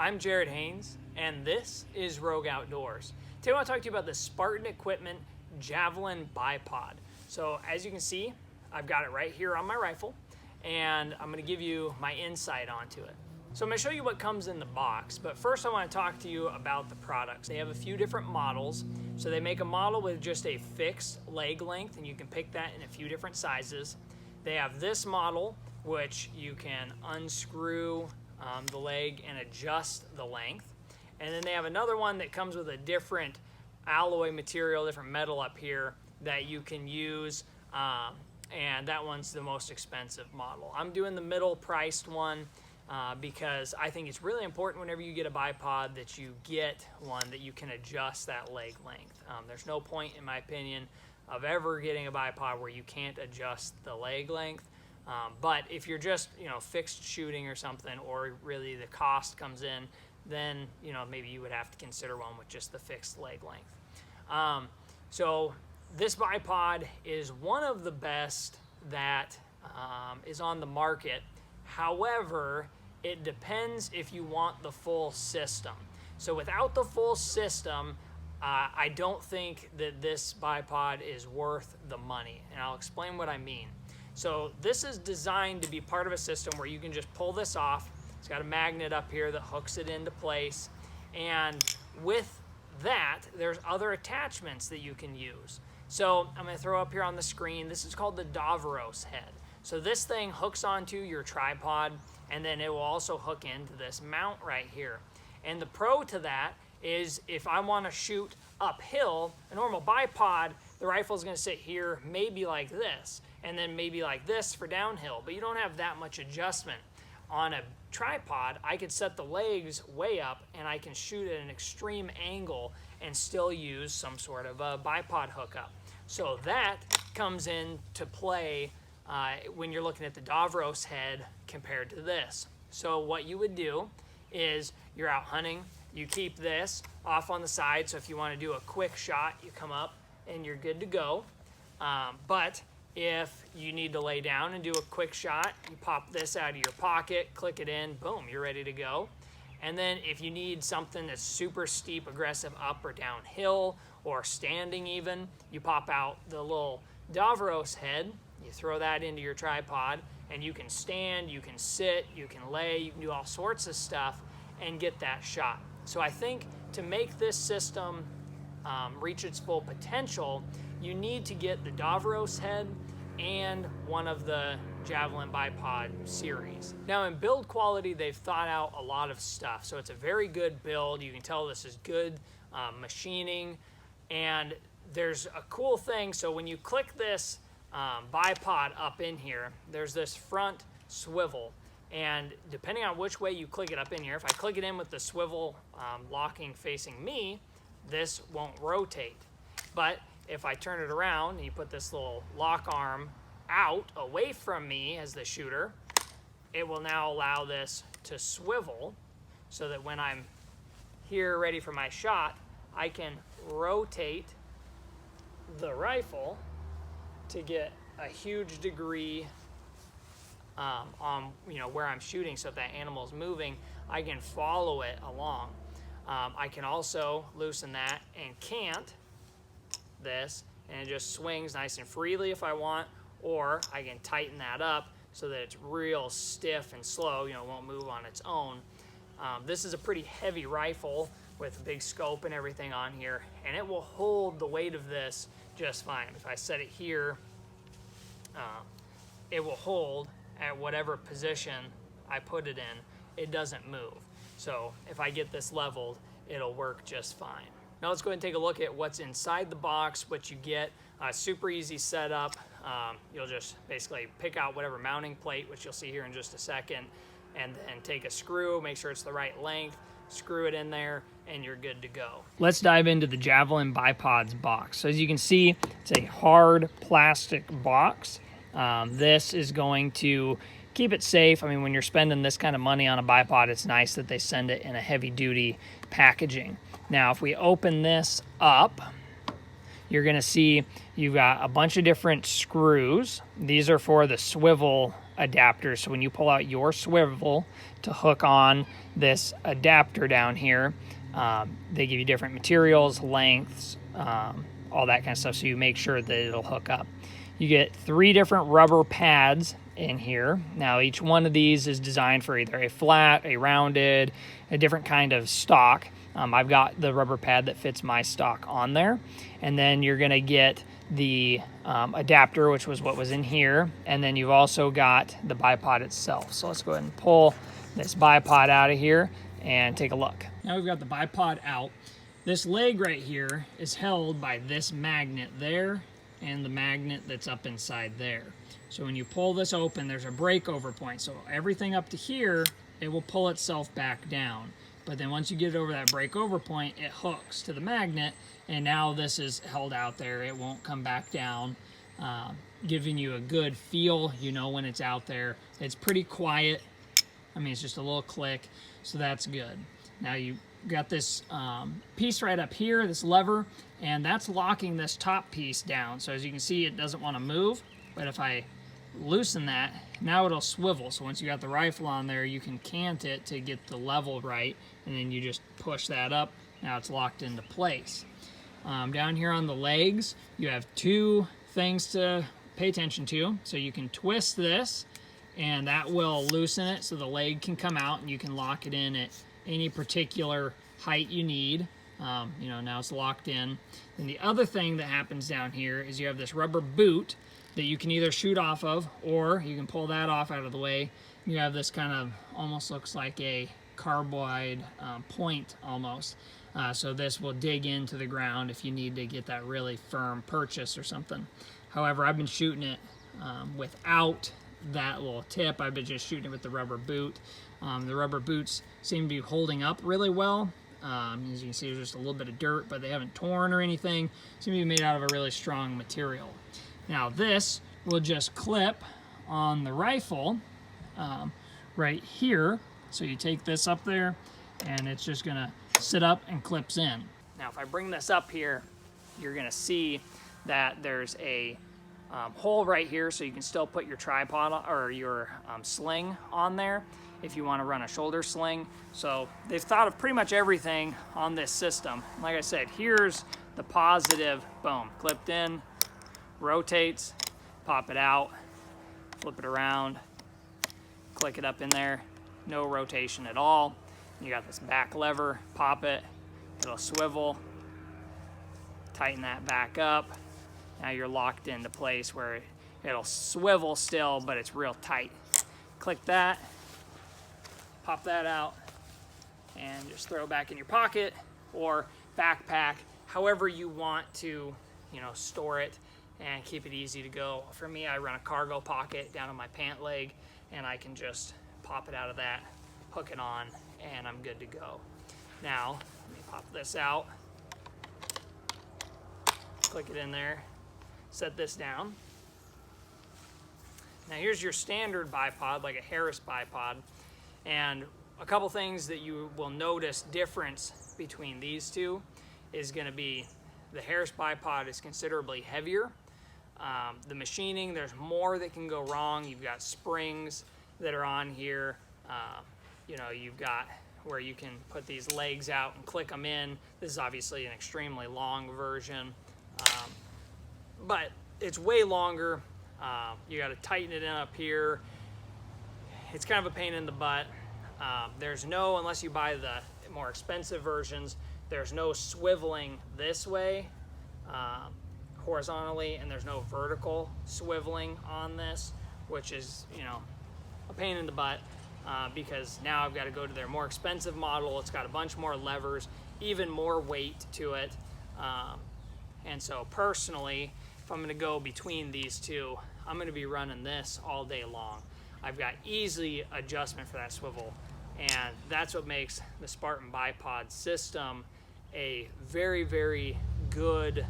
I'm Jared Haynes, and this is Rogue Outdoors. Today I want to talk to you about the Spartan Equipment Javelin Bipod. So as you can see, I've got it right here on my rifle, and I'm going to give you my insight onto it. So I'm going to show you what comes in the box, but first I want to talk to you about the products. They have a few different models. So they make a model with just a fixed leg length, and you can pick that in a few different sizes. They have this model, which you can unscrew the leg and adjust the length. And then they have another one that comes with a different alloy material, different metal up here that you can use, and that one's the most expensive model. I'm doing the middle priced one because I think it's really important whenever you get a bipod that you get one that you can adjust that leg length. There's no point, in my opinion, of ever getting a bipod where you can't adjust the leg length. But if you're just, fixed shooting or something, or really the cost comes in, then, maybe you would have to consider one with just the fixed leg length. So this bipod is one of the best that is on the market. However, it depends if you want the full system. So without the full system, I don't think that this bipod is worth the money, and I'll explain what I mean. So this is designed to be part of a system where you can just pull this off. It's got a magnet up here that hooks it into place, and with that, there's other attachments that you can use. So I'm going to throw up here on the screen, this is called the Davros head. So this thing hooks onto your tripod, and then it will also hook into this mount right here. And the pro to that is if I want to shoot uphill, a normal bipod, the rifle is going to sit here maybe like this, and then maybe like this for downhill, but you don't have that much adjustment. On a tripod, I could set the legs way up, and I can shoot at an extreme angle and still use some sort of a bipod hookup. So that comes into play when you're looking at the Davros head compared to this. So what you would do is you're out hunting, you keep this off on the side, so if you want to do a quick shot, you come up and you're good to go. But if you need to lay down and do a quick shot, you pop this out of your pocket, click it in, boom, you're ready to go. And then if you need something that's super steep, aggressive up or downhill, or standing even, you pop out the little Davros head, you throw that into your tripod, and you can stand, you can sit, you can lay, you can do all sorts of stuff and get that shot. So I think to make this system reach its full potential, you need to get the Davros head and one of the Javelin Bipod series. Now in build quality, they've thought out a lot of stuff. So it's a very good build. You can tell this is good machining. And there's a cool thing. So when you click this bipod up in here, there's this front swivel. And depending on which way you click it up in here, if I click it in with the swivel locking facing me, this won't rotate. But if I turn it around and you put this little lock arm out away from me as the shooter, it will now allow this to swivel so that when I'm here ready for my shot, I can rotate the rifle to get a huge degree on where I'm shooting. So if that animal's moving, I can follow it along. I can also loosen that and cant this, and it just swings nice and freely if I want, or I can tighten that up so that it's real stiff and slow, it won't move on its own. This is a pretty heavy rifle with a big scope and everything on here, and it will hold the weight of this just fine. If I set it here, it will hold at whatever position I put it in. It doesn't move. So if I get this leveled, it'll work just fine. Now let's go ahead and take a look at what's inside the box, what you get. Super easy setup. You'll just basically pick out whatever mounting plate, which you'll see here in just a second, and then take a screw, make sure it's the right length, screw it in there, and you're good to go. Let's dive into the Javelin Bipod's box. So as you can see, it's a hard plastic box. This is going to keep it safe. I mean, when you're spending this kind of money on a bipod, it's nice that they send it in a heavy-duty packaging. Now, if we open this up, you're going to see you've got a bunch of different screws. These are for the swivel adapters. So when you pull out your swivel to hook on this adapter down here, they give you different materials, lengths, all that kind of stuff, so you make sure that it'll hook up. You get 3 different rubber pads in here. Now each one of these is designed for either a flat, a rounded, a different kind of stock. I've got the rubber pad that fits my stock on there. And then you're going to get the adapter, which was what was in here. And then you've also got the bipod itself. So let's go ahead and pull this bipod out of here and take a look. Now we've got the bipod out. This leg right here is held by this magnet there and the magnet that's up inside there. So when you pull this open, there's a breakover point. So everything up to here, it will pull itself back down. But then once you get it over that breakover point, it hooks to the magnet, and now this is held out there. It won't come back down, giving you a good feel, you know, when it's out there. It's pretty quiet. I mean, it's just a little click, so that's good. Now you got this piece right up here, this lever, and that's locking this top piece down. So as you can see, it doesn't want to move, but if I loosen that, now it'll swivel. So once you got the rifle on there, you can cant it to get the level right, and then you just push that up. Now it's locked into place. Down here on the legs, you have 2 things to pay attention to. So you can twist this, and that will loosen it so the leg can come out, and you can lock it in at any particular height you need. You know, now it's locked in. And the other thing that happens down here is you have this rubber boot that you can either shoot off of, or you can pull that off out of the way. You have this kind of, almost looks like a carbide point almost. So this will dig into the ground if you need to get that really firm purchase or something. However, I've been shooting it without that little tip. I've been just shooting it with the rubber boot. The rubber boots seem to be holding up really well. As you can see, there's just a little bit of dirt, but they haven't torn or anything. Seem to be made out of a really strong material. Now this will just clip on the rifle right here. So you take this up there, and it's just gonna sit up and clips in. Now if I bring this up here, you're gonna see that there's a hole right here, so you can still put your tripod or your sling on there if you want to run a shoulder sling. So they've thought of pretty much everything on this system. Like I said, here's the positive, boom, clipped in, rotates, pop it out, flip it around, click it up in there, no rotation at all. You got this back lever, pop it, it'll swivel, tighten that back up. Now you're locked into place where it'll swivel still, but it's real tight. Click that, pop that out, and just throw it back in your pocket or backpack, however you want to, you know, store it and keep it easy to go. For me, I run a cargo pocket down on my pant leg, and I can just pop it out of that, hook it on, and I'm good to go. Now, let me pop this out, click it in there, set this down. Now here's your standard bipod, like a Harris bipod, and a couple things that you will notice difference between these two is going to be the Harris bipod is considerably heavier. The machining, there's more that can go wrong. You've got springs that are on here. You know, you've got where you can put these legs out and click them in. This is obviously an extremely long version, but it's way longer. You got to tighten it in up here. It's kind of a pain in the butt. There's no, unless you buy the more expensive versions, there's no swiveling this way horizontally, and there's no vertical swiveling on this, which is, you know, a pain in the butt because now I've got to go to their more expensive model. It's got a bunch more levers, even more weight to it. And so personally, if I'm going to go between these two, I'm going to be running this all day long. I've got easy adjustment for that swivel, and that's what makes the Spartan bipod system a very, very good,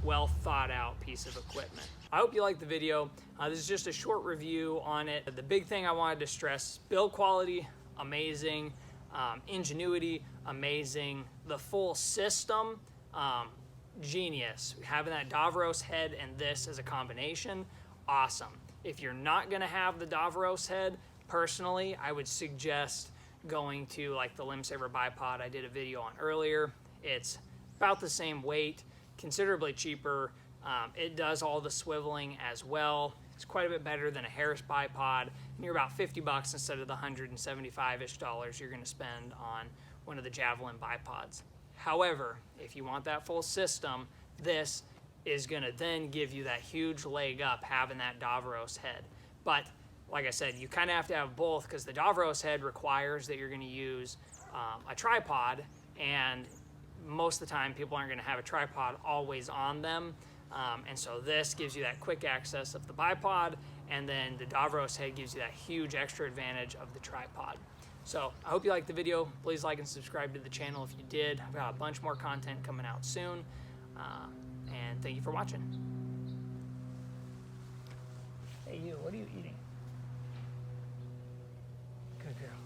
well thought out piece of equipment. I hope you liked the video. This is just a short review on it. The big thing I wanted to stress, build quality, amazing. Ingenuity, amazing. The full system, genius. Having that Davros head and this as a combination, awesome. If you're not gonna have the Davros head, personally, I would suggest going to like the Limb Saver bipod I did a video on earlier. It's about the same weight, considerably cheaper. It does all the swiveling as well. It's quite a bit better than a Harris bipod, and you're about 50 bucks instead of the $175-ish you're gonna spend on one of the Javelin bipods. However, if you want that full system, this is gonna then give you that huge leg up having that Davros head. But like I said, you kind of have to have both, because the Davros head requires that you're gonna use a tripod, and most of the time people aren't gonna have a tripod always on them. And so this gives you that quick access of the bipod, and then the Davros head gives you that huge extra advantage of the tripod. So I hope you liked the video. Please like and subscribe to the channel if you did. I've got a bunch more content coming out soon. And thank you for watching. Hey you, what are you eating? Good girl.